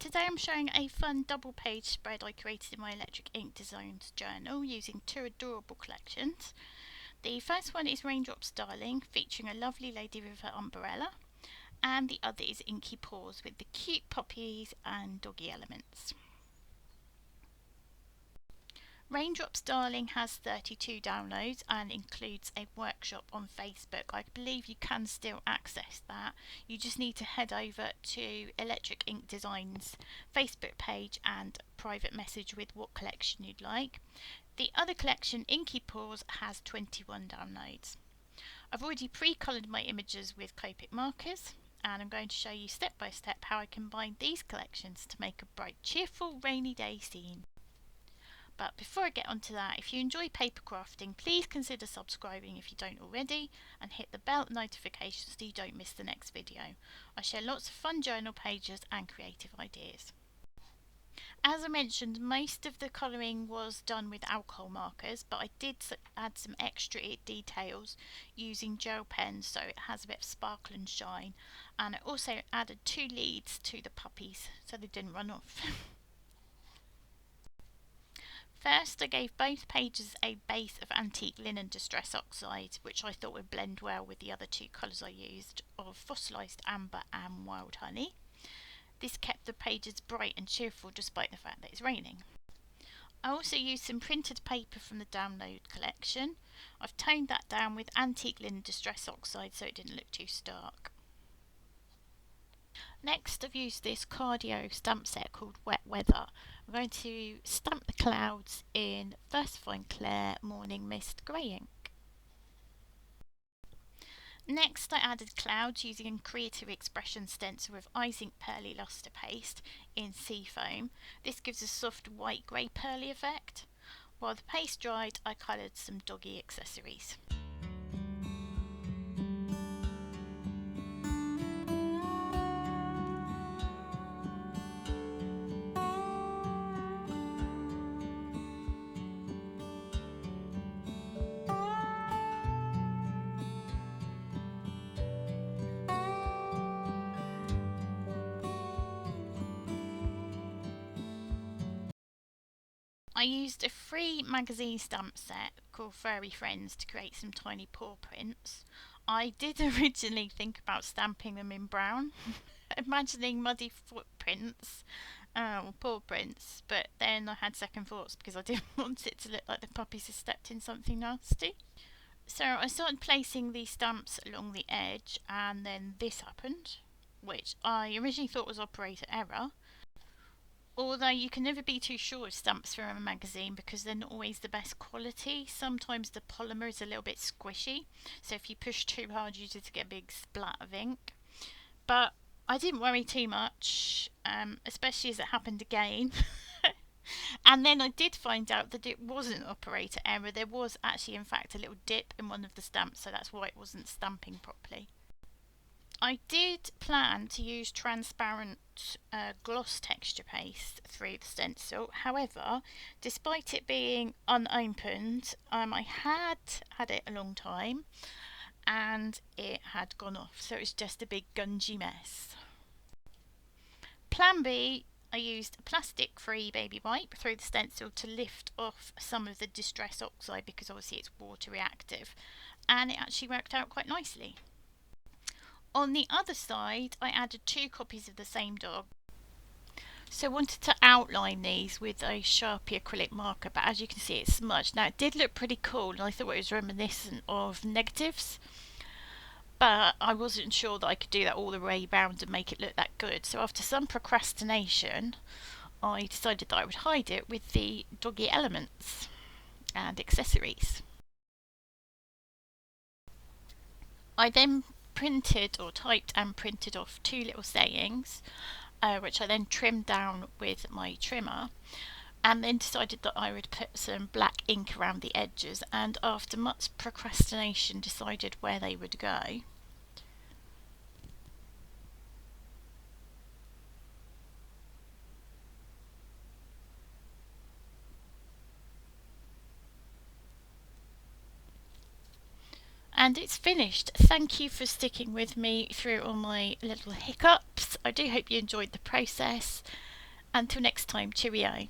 Today I'm showing a fun double page spread I created in my Electric Ink Designs journal using two adorable collections. The first one is Raindrops Darling, featuring a lovely lady with her umbrella, and the other is Inky Paws with the cute poppies and doggy elements. Raindrops Darling has 32 downloads and includes a workshop on Facebook. I believe you can still access that. You just need to head over to Electric Ink Designs Facebook page and private message with what collection you'd like. The other collection, Inky Paws, has 21 downloads. I've already pre-coloured my images with Copic markers, and I'm going to show you step by step how I combine these collections to make a bright, cheerful, rainy day scene. But before I get onto that, if you enjoy paper crafting, please consider subscribing if you don't already, and hit the bell notifications so you don't miss the next video. I share lots of fun journal pages and creative ideas. As I mentioned, most of the colouring was done with alcohol markers, but I did add some extra details using gel pens so it has a bit of sparkle and shine, and I also added 2 leads to the puppies so they didn't run off. First, I gave both pages a base of antique linen distress oxide, which I thought would blend well with the other 2 colours I used of fossilised amber and wild honey. This kept the pages bright and cheerful despite the fact that it's raining. I also used some printed paper from the download collection. I've toned that down with antique linen distress oxide so it didn't look too stark. Next, I've used this cardio stamp set called Wet Weather. I'm going to stamp the clouds in Versifying Clear Morning Mist grey ink. Next, I added clouds using Creative Expression stencil with Eyes Ink Pearly Luster Paste in Seafoam. This gives a soft white grey pearly effect. While the paste dried, I coloured some doggy accessories. I used a free magazine stamp set called Furry Friends to create some tiny paw prints. I did originally think about stamping them in brown, imagining muddy footprints, paw prints, but then I had second thoughts because I didn't want it to look like the puppies had stepped in something nasty. So I started placing these stamps along the edge, and then this happened, which I originally thought was operator error. Although you can never be too sure of stamps from a magazine because they're not always the best quality. Sometimes the polymer is a little bit squishy, so if you push too hard you just get a big splat of ink. But I didn't worry too much, especially as it happened again. And then I did find out that it wasn't operator error. There was actually in fact a little dip in one of the stamps, so that's why it wasn't stamping properly. I did plan to use transparent gloss texture paste through the stencil. However, despite it being unopened, I had had it a long time and it had gone off, so it was just a big gungy mess. Plan B, I used a plastic-free baby wipe through the stencil to lift off some of the distress oxide because obviously it's water reactive, and it actually worked out quite nicely. On the other side, I added 2 copies of the same dog. So I wanted to outline these with a Sharpie acrylic marker, but as you can see it's smudged. Now it did look pretty cool and I thought it was reminiscent of negatives, but I wasn't sure that I could do that all the way round and make it look that good. So after some procrastination, I decided that I would hide it with the doggy elements and accessories. I then printed or typed and printed off 2 little sayings, which I then trimmed down with my trimmer, and then decided that I would put some black ink around the edges, and after much procrastination decided where they would go. And it's finished. Thank you for sticking with me through all my little hiccups. I do hope you enjoyed the process, Until next time, cheerio.